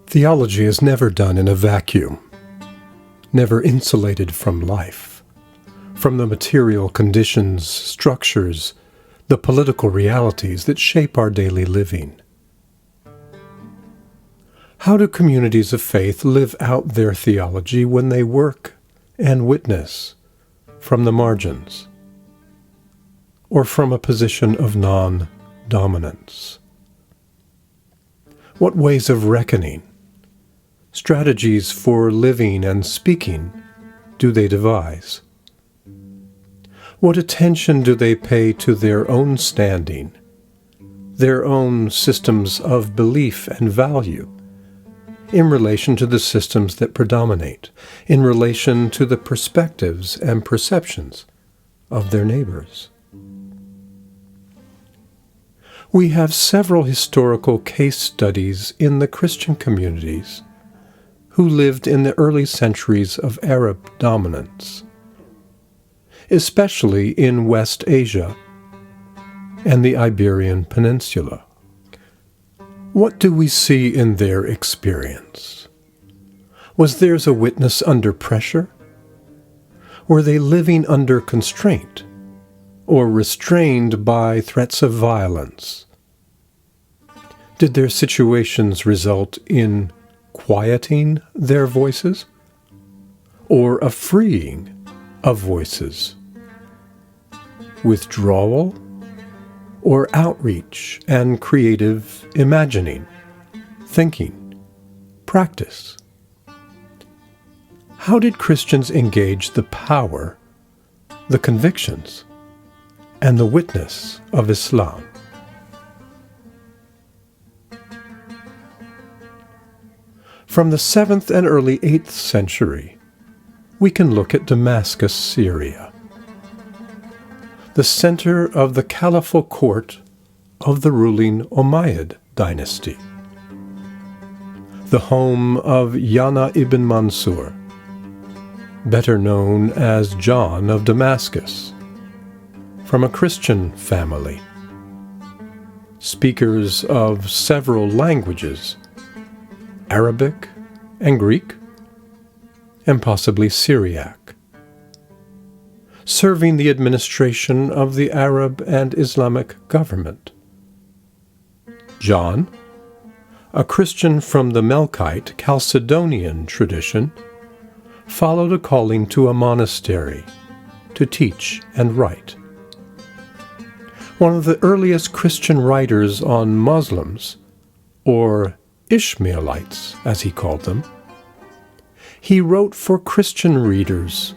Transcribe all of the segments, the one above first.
Theology is never done in a vacuum, never insulated from life, from the material conditions, structures, the political realities that shape our daily living. How do communities of faith live out their theology when they work and witness from the margins, or from a position of non-dominance? What ways of reckoning, strategies for living and speaking do they devise? What attention do they pay to their own standing, their own systems of belief and value, in relation to the systems that predominate, in relation to the perspectives and perceptions of their neighbors? We have several historical case studies in the Christian communities who lived in the early centuries of Arab dominance, especially in West Asia and the Iberian Peninsula. What do we see in their experience? Was theirs a witness under pressure? Were they living under constraint or restrained by threats of violence? Did their situations result in quieting their voices or a freeing of voices, withdrawal or outreach and creative imagining, thinking, practice? How did Christians engage the power, the convictions, and the witness of Islam? From the 7th and early 8th century, we can look at Damascus, Syria, the center of the caliphal court of the ruling Umayyad dynasty, the home of Yana ibn Mansur, better known as John of Damascus, from a Christian family, speakers of several languages, Arabic and Greek, and possibly Syriac, serving the administration of the Arab and Islamic government. John, a Christian from the Melkite Chalcedonian tradition, followed a calling to a monastery to teach and write. One of the earliest Christian writers on Muslims, or Ishmaelites, as he called them, he wrote for Christian readers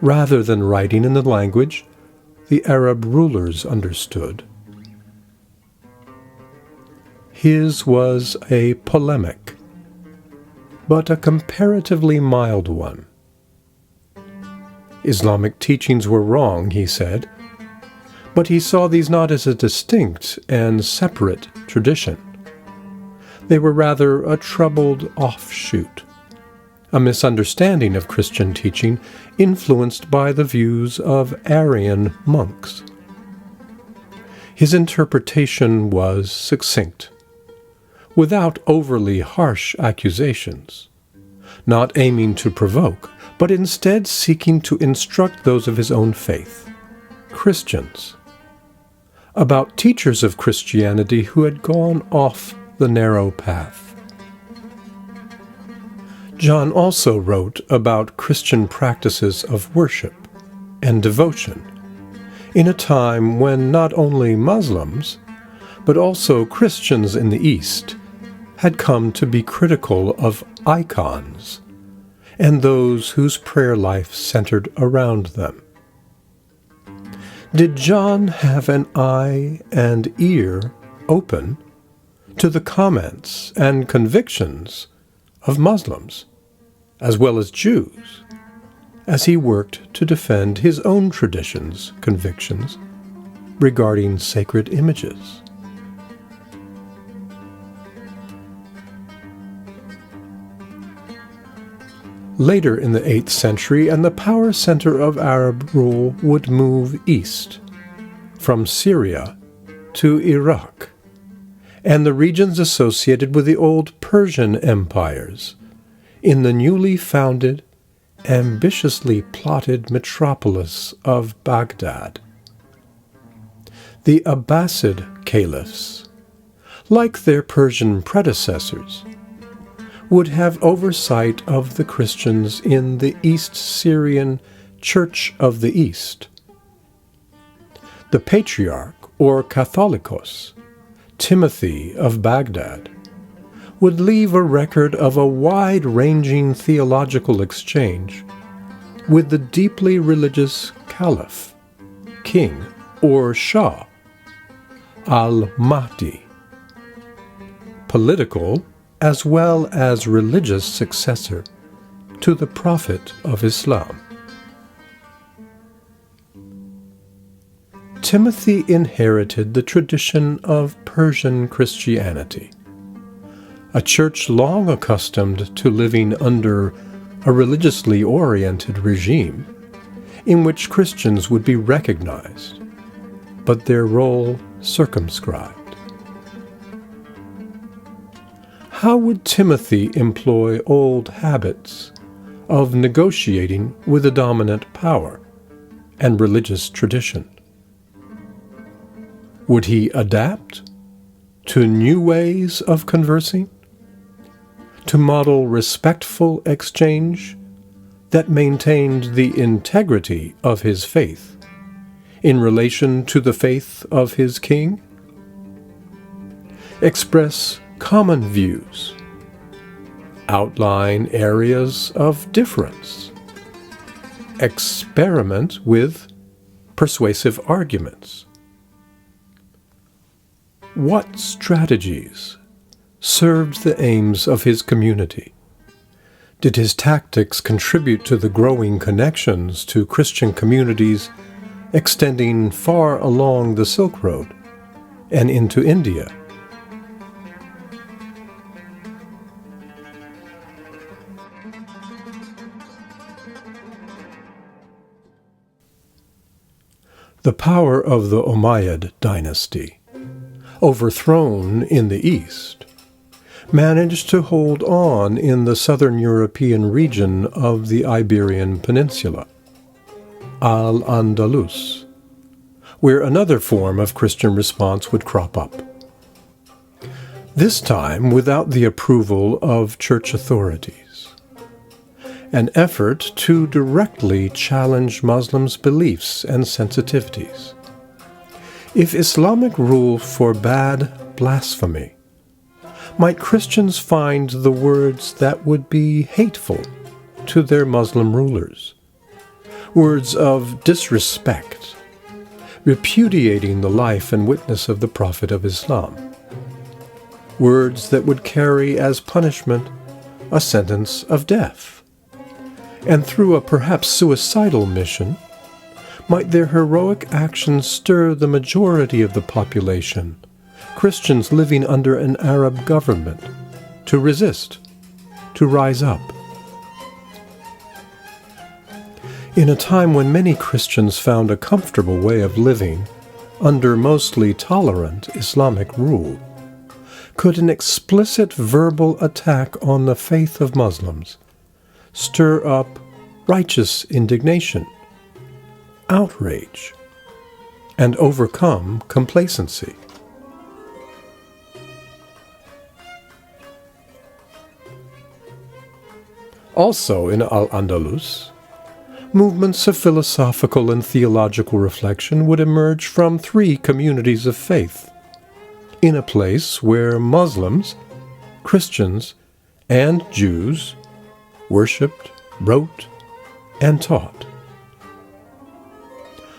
rather than writing in the language the Arab rulers understood. His was a polemic, but a comparatively mild one. Islamic teachings were wrong, he said, but he saw these not as a distinct and separate tradition. They were rather a troubled offshoot, a misunderstanding of Christian teaching influenced by the views of Arian monks. His interpretation was succinct, without overly harsh accusations, not aiming to provoke, but instead seeking to instruct those of his own faith, Christians, about teachers of Christianity who had gone off the narrow path. John also wrote about Christian practices of worship and devotion in a time when not only Muslims, but also Christians in the East had come to be critical of icons and those whose prayer life centered around them. Did John have an eye and ear open to the comments and convictions of Muslims, as well as Jews, as he worked to defend his own traditions' convictions regarding sacred images? Later in the 8th century, and the power center of Arab rule would move east, from Syria to Iraq, and the regions associated with the old Persian empires in the newly founded, ambitiously plotted metropolis of Baghdad. The Abbasid caliphs, like their Persian predecessors, would have oversight of the Christians in the East Syrian Church of the East. The Patriarch, or Catholicos, Timothy of Baghdad, would leave a record of a wide-ranging theological exchange with the deeply religious Caliph, King, or Shah, al-Mahdi, political as well as religious successor to the Prophet of Islam. Timothy inherited the tradition of Persian Christianity, a church long accustomed to living under a religiously oriented regime in which Christians would be recognized, but their role circumscribed. How would Timothy employ old habits of negotiating with a dominant power and religious tradition? Would he adapt to new ways of conversing, to model respectful exchange that maintained the integrity of his faith in relation to the faith of his king? Express common views, outline areas of difference, experiment with persuasive arguments. What strategies served the aims of his community? Did his tactics contribute to the growing connections to Christian communities extending far along the Silk Road and into India? The power of the Umayyad dynasty, overthrown in the east, managed to hold on in the southern European region of the Iberian Peninsula, Al-Andalus, where another form of Christian response would crop up. This time without the approval of church authorities. An effort to directly challenge Muslims' beliefs and sensitivities. If Islamic rule forbade blasphemy, might Christians find the words that would be hateful to their Muslim rulers? Words of disrespect, repudiating the life and witness of the Prophet of Islam. Words that would carry as punishment a sentence of death. And through a perhaps suicidal mission, might their heroic actions stir the majority of the population, Christians living under an Arab government, to resist, to rise up. In a time when many Christians found a comfortable way of living under mostly tolerant Islamic rule, could an explicit verbal attack on the faith of Muslims stir up righteous indignation, outrage, and overcome complacency? Also in Al-Andalus, movements of philosophical and theological reflection would emerge from three communities of faith, in a place where Muslims, Christians, and Jews worshipped, wrote, and taught.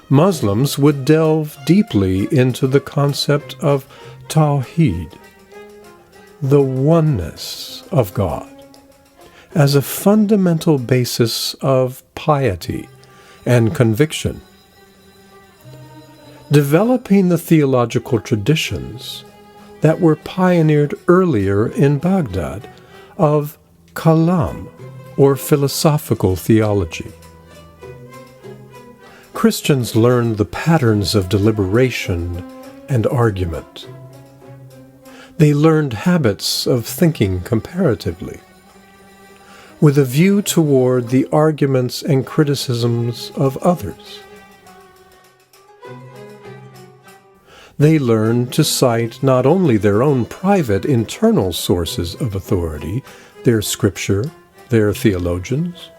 Muslims would delve deeply into the concept of Tawheed, the oneness of God, as a fundamental basis of piety and conviction, developing the theological traditions that were pioneered earlier in Baghdad of Kalam, or philosophical theology. Christians learned the patterns of deliberation and argument. They learned habits of thinking comparatively, with a view toward the arguments and criticisms of others. They learned to cite not only their own private internal sources of authority, their scripture, their theologians.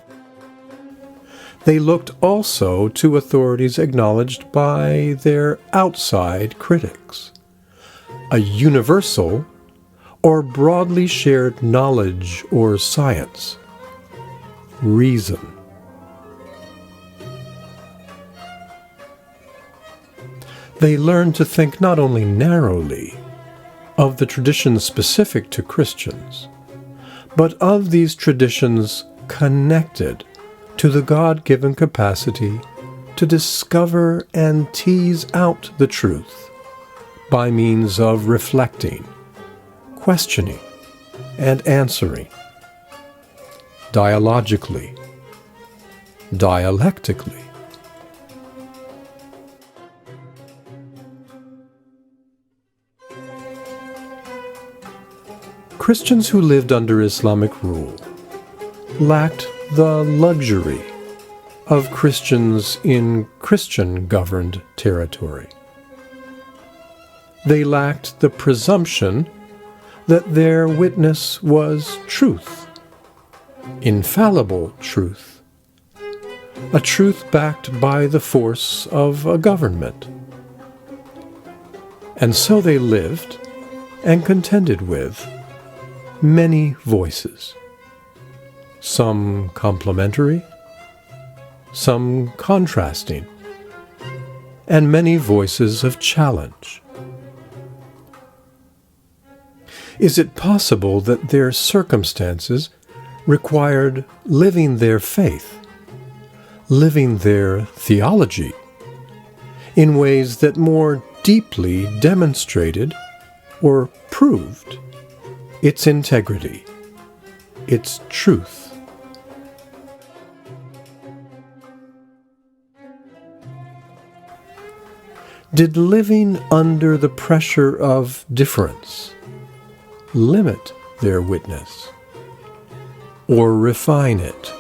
They looked also to authorities acknowledged by their outside critics, a universal or broadly shared knowledge or science, reason. They learned to think not only narrowly of the traditions specific to Christians, but of these traditions connected to the God-given capacity to discover and tease out the truth by means of reflecting, questioning, and answering, dialogically, dialectically. Christians who lived under Islamic rule lacked the luxury of Christians in Christian-governed territory. They lacked the presumption that their witness was truth, infallible truth, a truth backed by the force of a government. And so they lived and contended with many voices, some complementary, some contrasting, and many voices of challenge. Is it possible that their circumstances required living their faith, living their theology, in ways that more deeply demonstrated or proved its integrity, its truth? Did living under the pressure of difference limit their witness or refine it?